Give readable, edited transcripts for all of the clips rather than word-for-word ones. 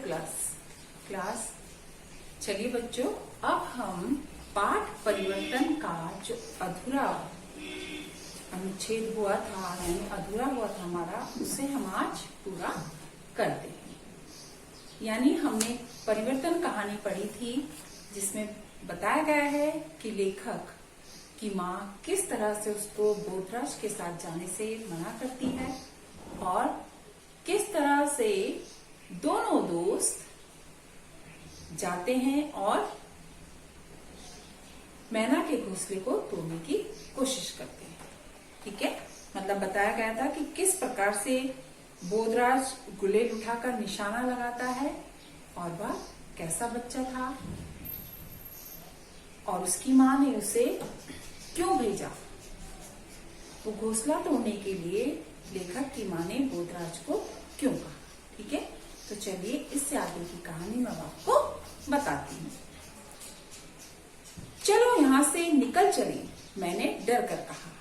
Class. चलिए बच्चों, अब हम पाठ परिवर्तन का जो अधूरा अनुच्छेद हुआ था यानी अधूरा हुआ था हमारा, उसे हम आज पूरा करते हैं। यानी हमने परिवर्तन कहानी पढ़ी थी जिसमें बताया गया है कि लेखक की माँ किस तरह से उसको बोधराज के साथ जाने से मना करती है और किस तरह से दोनों दोस्त जाते हैं और मैना के घोंसले को तोड़ने की कोशिश करते हैं। ठीक है, मतलब बताया गया था कि किस प्रकार से बोधराज गुलेल उठाकर निशाना लगाता है और वह कैसा बच्चा था और उसकी माँ ने उसे क्यों भेजा। वो घोंसला तोड़ने के लिए लेखक की माँ ने बोधराज को क्यों कहा। ठीक है, तो चलिए इससे आगे की कहानी मैं आपको बताती हूँ। चलो यहाँ से निकल चले, मैंने डर कर कहा।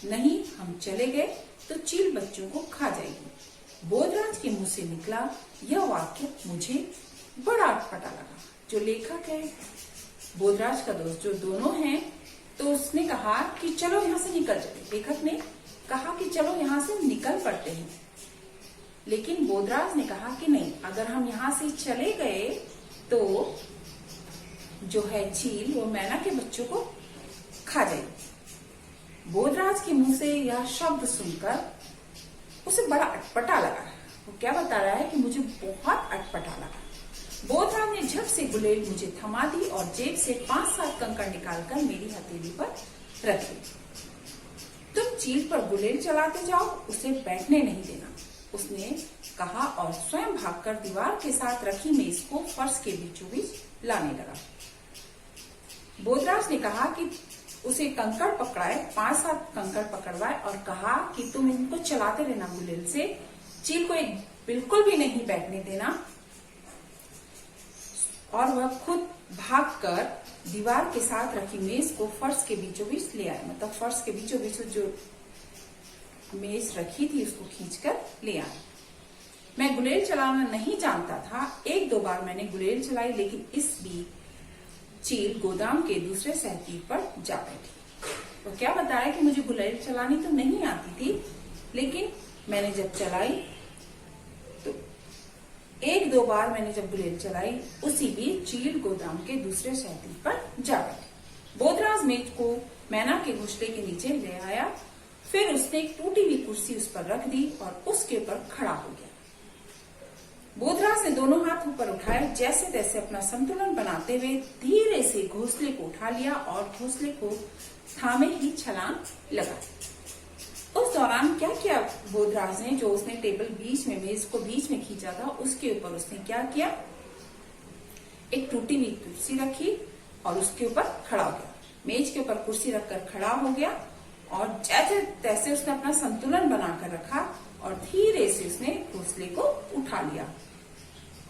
नहीं, हम चले गए तो चील बच्चों को खा जाएगी। बोधराज के मुंह से निकला यह वाक्य मुझे बड़ा अटपटा लगा। जो लेखक है, बोधराज का दोस्त जो दोनों हैं, तो उसने कहा कि चलो यहाँ से निकल चले। लेखक ने कहा कि चलो यहाँ से निकल पड़ते हैं, लेकिन बोधराज ने कहा कि नहीं, अगर हम यहाँ से चले गए तो जो है चील वो मैना के बच्चों को खा जाएगी। बोधराज के मुंह से यह शब्द सुनकर उसे बड़ा अटपटा लगा। वो क्या बता रहा है कि मुझे बहुत अटपटा लगा। बोधराज ने झट से गुलेल मुझे थमा दी और जेब से 5-7 कंकड़ निकालकर मेरी हथेली पर रख दी। तुम चील पर गुलेल चलाते जाओ, उसे बैठने नहीं देना, उसने कहा और स्वयं भागकर दीवार के साथ रखी मेज को फर्श के बीचों बीच लाने लगा। बोधराज ने कहा कि उसे कंकड़ पकड़ाए, 5-7 कंकड़ पकड़वाए और कहा कि तुम इनको चलाते रहना गुलेल से, चील को एक बिल्कुल भी नहीं बैठने देना। और वह खुद भागकर दीवार के साथ रखी मेज को फर्श के बीचों बीच ले आए। मतलब फर्श के बीचों बीच जो मेज रखी थी उसको खींचकर ले आए। मैं गुलेल चलाना नहीं जानता था। 1-2 बार मैंने गुलेल चलाई, लेकिन इस बीच चील गोदाम के दूसरे सहतीर पर जा बैठी। तो क्या बताया कि मुझे गुलेल चलानी तो नहीं आती थी, लेकिन मैंने जब चलाई तो 1-2 बार मैंने जब गुलेल चलाई, उसी बीच चील गोदाम के दूसरे सहतीर पर जा बैठी। बोधराज मेज को मैना के घोंसले के नीचे ले आया, फिर उसने एक टूटी हुई कुर्सी उस पर रख दी और उसके ऊपर खड़ा हो गया। बोधराज ने दोनों हाथ ऊपर उठाए, जैसे तैसे अपना संतुलन बनाते हुए धीरे से घोंसले को उठा लिया और घोंसले को थामे ही छलांग लगा। उस दौरान क्या किया बोधराज ने, जो उसने टेबल बीच में मेज को बीच में खींचा था, उसके ऊपर उसने क्या किया, एक टूटी हुई कुर्सी रखी और उसके ऊपर खड़ा हो गया। मेज के ऊपर कुर्सी रखकर खड़ा हो गया और जैसे तैसे उसने अपना संतुलन बनाकर रखा और धीरे से उसने घोंसले को उठा लिया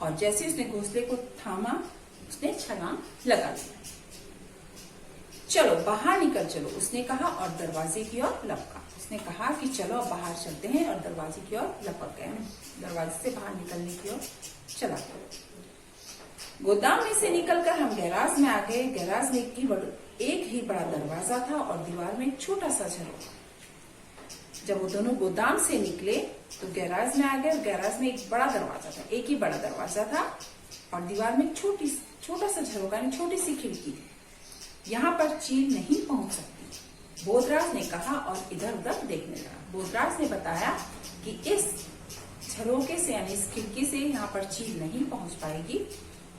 और जैसे उसने घोंसले को थामा, उसने छलांग लगा लिया। चलो बाहर निकल चलो, उसने कहा और दरवाजे की ओर लपका। उसने कहा कि चलो अब बाहर चलते हैं और दरवाजे की ओर लपक गए। दरवाजे से बाहर निकलने की ओर चला गया। गोदाम में से निकलकर हम गैराज में आ गए। गैराज में एक ही बड़ा दरवाजा था और दीवार में एक छोटा सा झरोखा। जब वो दोनों गोदाम से निकले तो गैराज में आ गए। गैराज में एक बड़ा दरवाजा था, एक ही बड़ा दरवाजा था और दीवार में छोटा सा झरोखा, छोटी सी खिड़की थी। यहाँ पर चील नहीं पहुंच सकती, बोधराज ने कहा और इधर उधर देखने लगा। बोधराज ने बताया कि इस झरोखे से यानी इस खिड़की से यहाँ पर चील नहीं पहुंच पाएगी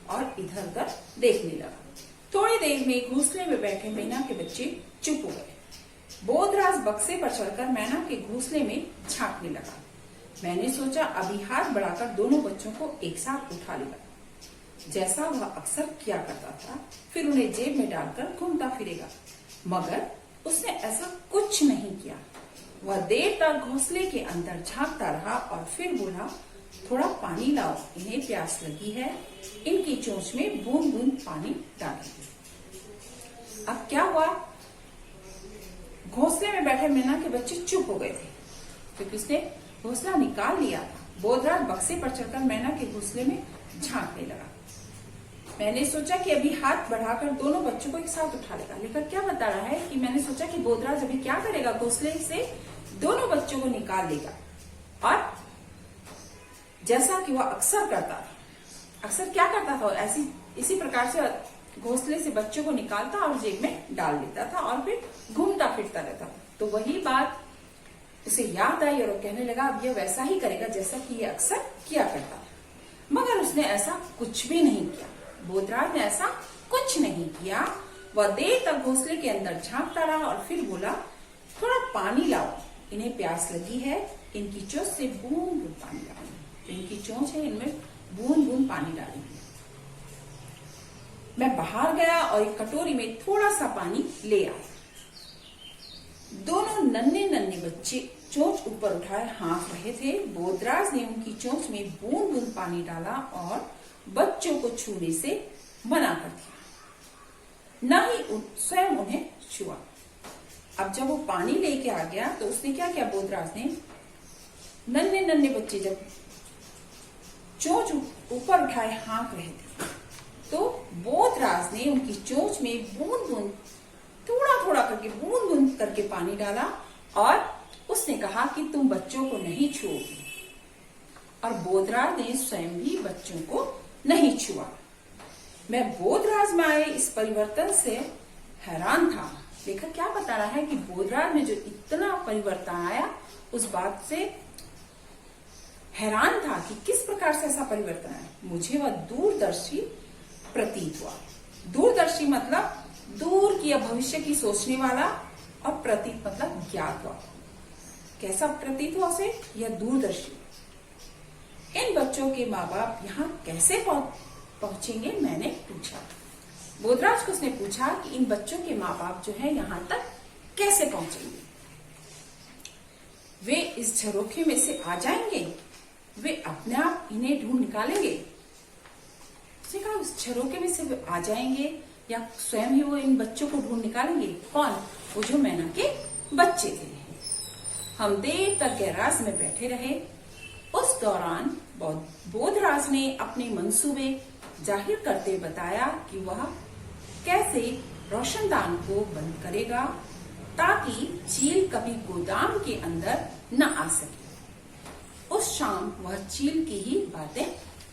और इधर उधर देखने लगा। थोड़ी देर में घोंसले में बैठे मैना के बच्चे चुप हो गए। बोधराज बक्से पर चढ़कर मैना के घोंसले में झांकने लगा। मैंने सोचा अभी हाथ बढ़ाकर दोनों बच्चों को एक साथ उठा लेगा, जैसा वह अक्सर किया करता था, फिर उन्हें जेब में डालकर घूमता फिरेगा। मगर उसने ऐसा कुछ नहीं किया। वह देर तक घोंसले के अंदर झांकता रहा और फिर बोला, थोड़ा पानी लाओ, इन्हें प्यास लगी है, इनकी चोंच में बूंद बूंद पानी डालेंगे। अब क्या हुआ, घोंसले में बैठे मैना के बच्चे चुप हो गए थे क्योंकि उसने घोंसला निकाल लिया था। बोधराज बक्से पर चढ़कर मैना के घोंसले में झांकने लगा। मैंने सोचा कि अभी हाथ बढ़ाकर दोनों बच्चों को एक साथ उठा लेगा। लेखक क्या बता रहा है कि मैंने सोचा कि बोधराज अभी क्या करेगा, घोंसले से दोनों बच्चों को निकाल लेगा और जैसा कि वह अक्सर करता था, अक्सर क्या करता था, ऐसी इसी प्रकार से घोंसले से बच्चों को निकालता और जेब में डाल लेता था और फिर घूमता फिरता रहता था। तो वही बात उसे याद आई और वो कहने लगा अब यह वैसा ही करेगा जैसा कि यह अक्सर किया करता था। मगर उसने ऐसा कुछ भी नहीं किया। बोधराज ने ऐसा कुछ नहीं किया। वह देर तक घोंसले के अंदर झांकता रहा और फिर बोला, थोड़ा पानी लाओ, इन्हें प्यास लगी है, इनकी चोंच से बूंद बूंद पानी डालेंगे। तो इनकी चोंच है, इनमें बूंद बूंद पानी डालेंगे। मैं बाहर गया और एक कटोरी में थोड़ा सा पानी ले आया। दोनों नन्हे नन्हे बच्चे चोंच ऊपर उठाए हाँफ रहे थे। बोधराज ने उनकी चोंच में बूंद बूंद पानी डाला और बच्चों को छूने से मना कर दिया, न ही स्वयं उन्हें छुआ। अब जब वो पानी लेके आ गया तो उसने क्या किया, बोधराज ने नन्हे नन्हे बच्चे जब चोंच ऊपर उठाए हाँक रहे थे तो बोधराज ने उनकी चोंच में बूंद बूंद थोड़ा थोड़ा करके बूंद बूंद करके पानी डाला और उसने कहा कि तुम बच्चों को नहीं छुओगे। और बोधराज ने स्वयं भी बच्चों को नहीं छुआ। मैं बोधराज में आए इस परिवर्तन से हैरान था। लेखक क्या बता रहा है कि बोधराज में जो इतना परिवर्तन आया उस बात से हैरान था कि किस प्रकार से ऐसा परिवर्तन आया। मुझे वह दूरदर्शी प्रतीत हुआ। दूरदर्शी मतलब दूर की या भविष्य की सोचने वाला और प्रतीत मतलब ज्ञात हुआ। कैसा प्रतीत हुआ उसे, यह दूरदर्शी। इन बच्चों के माँ बाप यहाँ कैसे पहुंचेंगे, मैंने पूछा। बोधराज को उसने पूछा कि इन बच्चों के माँ बाप जो है यहाँ तक कैसे पहुंचेंगे। वे इस झरोखे में से आ जाएंगे, वे अपने आप इन्हें ढूंढ निकालेंगे। उसने कहा उस झरोखे में से वे आ जाएंगे या स्वयं ही वो इन बच्चों को ढूंढ निकालेंगे। कौन, वो जो मैना के बच्चे थे। हम देर तक गैराज में बैठे रहे। उस दौरान बोधराज ने अपने मंसूबे जाहिर करते बताया कि वह कैसे रोशनदान को बंद करेगा ताकि चील कभी गोदाम के अंदर न आ सके। उस शाम वह चील की ही बातें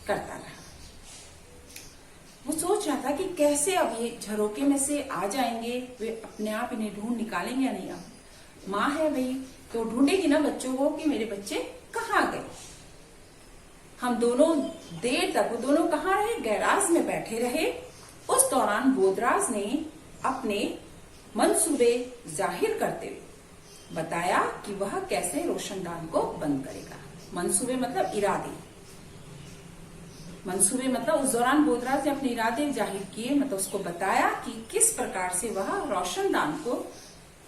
करता रहा। वो सोच रहा था कि कैसे अब ये झरोके में से आ जाएंगे, वे अपने आप इन्हें ढूंढ निकालेंगे या नहीं। अब माँ है भाई तो ढूंढेगी ना बच्चों को कि मेरे बच्चे कहाँ गए। हम दोनों देर तक वो दोनों कहाँ रहे, गैराज में बैठे रहे। उस दौरान बोधराज ने अपने मंसूबे जाहिर करते हुए बताया कि वह कैसे रोशनदान को बंद करेगा। मंसूबे मतलब इरादे, मंसूबे मतलब उस दौरान बोधराज ने अपने इरादे जाहिर किए, मतलब उसको बताया कि किस प्रकार से वह रोशनदान को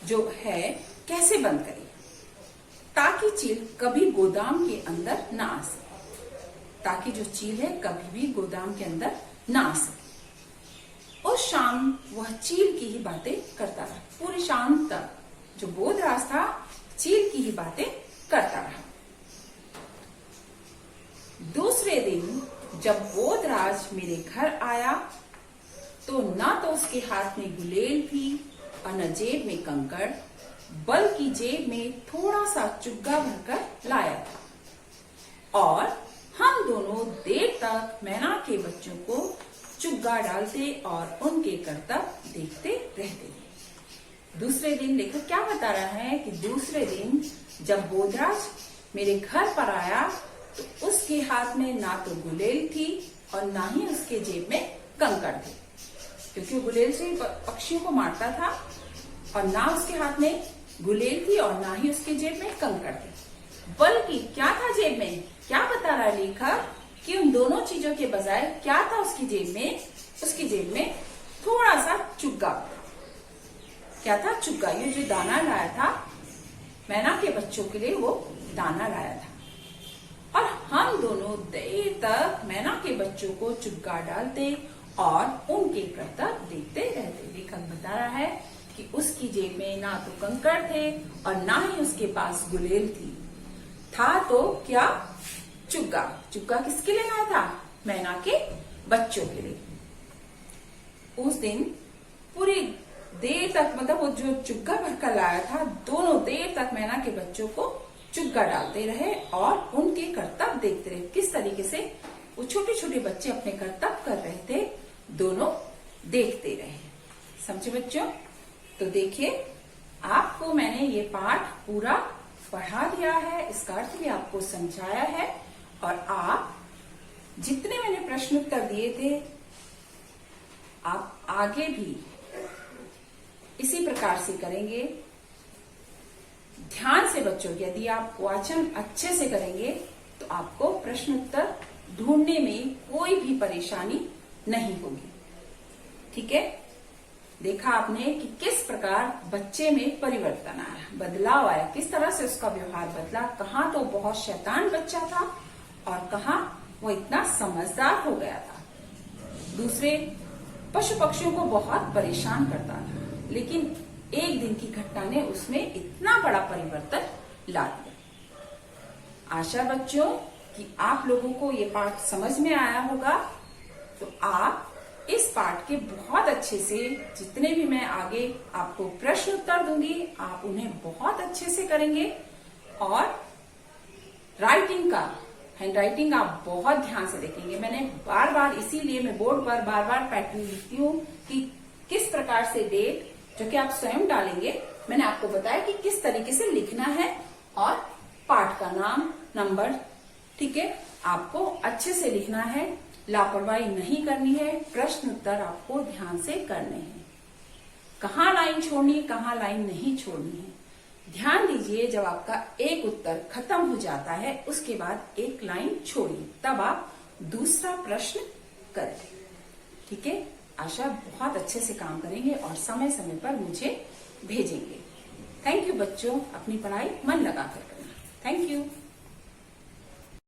जो है कैसे बंद करेगा ताकि चील कभी गोदाम के अंदर न आ सके, ताकि जो चील है कभी भी गोदाम के अंदर न आ सके। उस शाम वह चील की ही बातें करता रहा। पूरी शाम तक जो बोधराज था चील की ही बातें करता रहा। दूसरे दिन जब बोधराज मेरे घर आया तो ना तो उसके हाथ में गुलेल थी और न जेब में कंकड़, बल्कि जेब में थोड़ा सा चुग्गा भरकर लाया था। और हम दोनों देर तक मैना के बच्चों को चुग्गा डालते और उनके करतब देखते रहते थे। दूसरे दिन लेखक क्या बता रहा है कि दूसरे दिन जब बोधराज मेरे घर पर आया तो उसके हाथ में ना तो गुलेल थी और ना ही उसके जेब में कंकड़ थे, क्योंकि वो गुलेल से पक्षियों को मारता था। और ना उसके हाथ में गुलेल थी और ना ही उसके जेब में कंकड़ थे, बल्कि क्या था जेब में, क्या बता रहा है लेखक कि उन दोनों चीजों के बजाय क्या था उसकी जेब में, उसकी जेब में थोड़ा सा चुग्गा। क्या था, चुग्गा। ये जो दाना लाया था मैना के बच्चों के लिए, वो दाना लाया था। और हम दोनों देर तक मैना के बच्चों को चुग्गा डालते और उनके करतब देखते रहते। लेखक बता रहा है कि उसकी जेब में ना तो कंकड़ थे और ना ही उसके पास गुलेल थी, था तो क्या, चुग्गा। चुग्गा किसके लिए लाया था, मैना के बच्चों के लिए। उस दिन पूरी देर तक, मतलब वो जो चुग्गा भरकर लाया था, दोनों देर तक मैना के बच्चों को चुग्गा डालते रहे और उनके करतब देखते रहे। किस तरीके से वो छोटे छोटे बच्चे अपने करतब कर रहे थे, दोनों देखते रहे। समझे बच्चों? तो देखिए, आपको मैंने ये पाठ पूरा पढ़ा दिया है, इसका अर्थ भी आपको समझाया है, और आप जितने मैंने प्रश्न उत्तर दिए थे, आप आगे भी इसी प्रकार से करेंगे। ध्यान से बच्चों, यदि आप वाचन अच्छे से करेंगे तो आपको प्रश्न उत्तर ढूंढने में कोई भी परेशानी नहीं होगी। ठीक है? देखा आपने कि किस प्रकार बच्चे में परिवर्तन आया, बदलाव आया, किस तरह से उसका व्यवहार बदला। कहाँ तो बहुत शैतान बच्चा था और कहाँ वो इतना समझदार हो गया था। दूसरे पशु पक्षियों को बहुत परेशान करता था, लेकिन एक दिन की घटना ने उसमें इतना बड़ा परिवर्तन ला दिया। आशा बच्चों कि आप लोगों को ये पाठ समझ में आया होगा। तो आप इस पाठ के बहुत अच्छे से, जितने भी मैं आगे आपको प्रश्न उत्तर दूंगी, आप उन्हें बहुत अच्छे से करेंगे। और राइटिंग का, हैंड राइटिंग आप बहुत ध्यान से देखेंगे। मैंने बार बार, इसीलिए मैं बोर्ड पर बार बार पैटर्न लिखती हूँ कि किस प्रकार से डेट, जो कि आप स्वयं डालेंगे, मैंने आपको बताया कि किस तरीके से लिखना है, और पाठ का नाम, नंबर। ठीक है? आपको अच्छे से लिखना है, लापरवाही नहीं करनी है, प्रश्न उत्तर आपको ध्यान से करने हैं। कहाँ लाइन छोड़नी है, कहाँ लाइन नहीं छोड़नी है, ध्यान दीजिए। जब आपका एक उत्तर खत्म हो जाता है, उसके बाद एक लाइन छोड़िए, तब आप दूसरा प्रश्न करें। ठीक है? आशा बहुत अच्छे से काम करेंगे और समय समय पर मुझे भेजेंगे। थैंक यू बच्चों, अपनी पढ़ाई मन लगाकर करना। Thank you.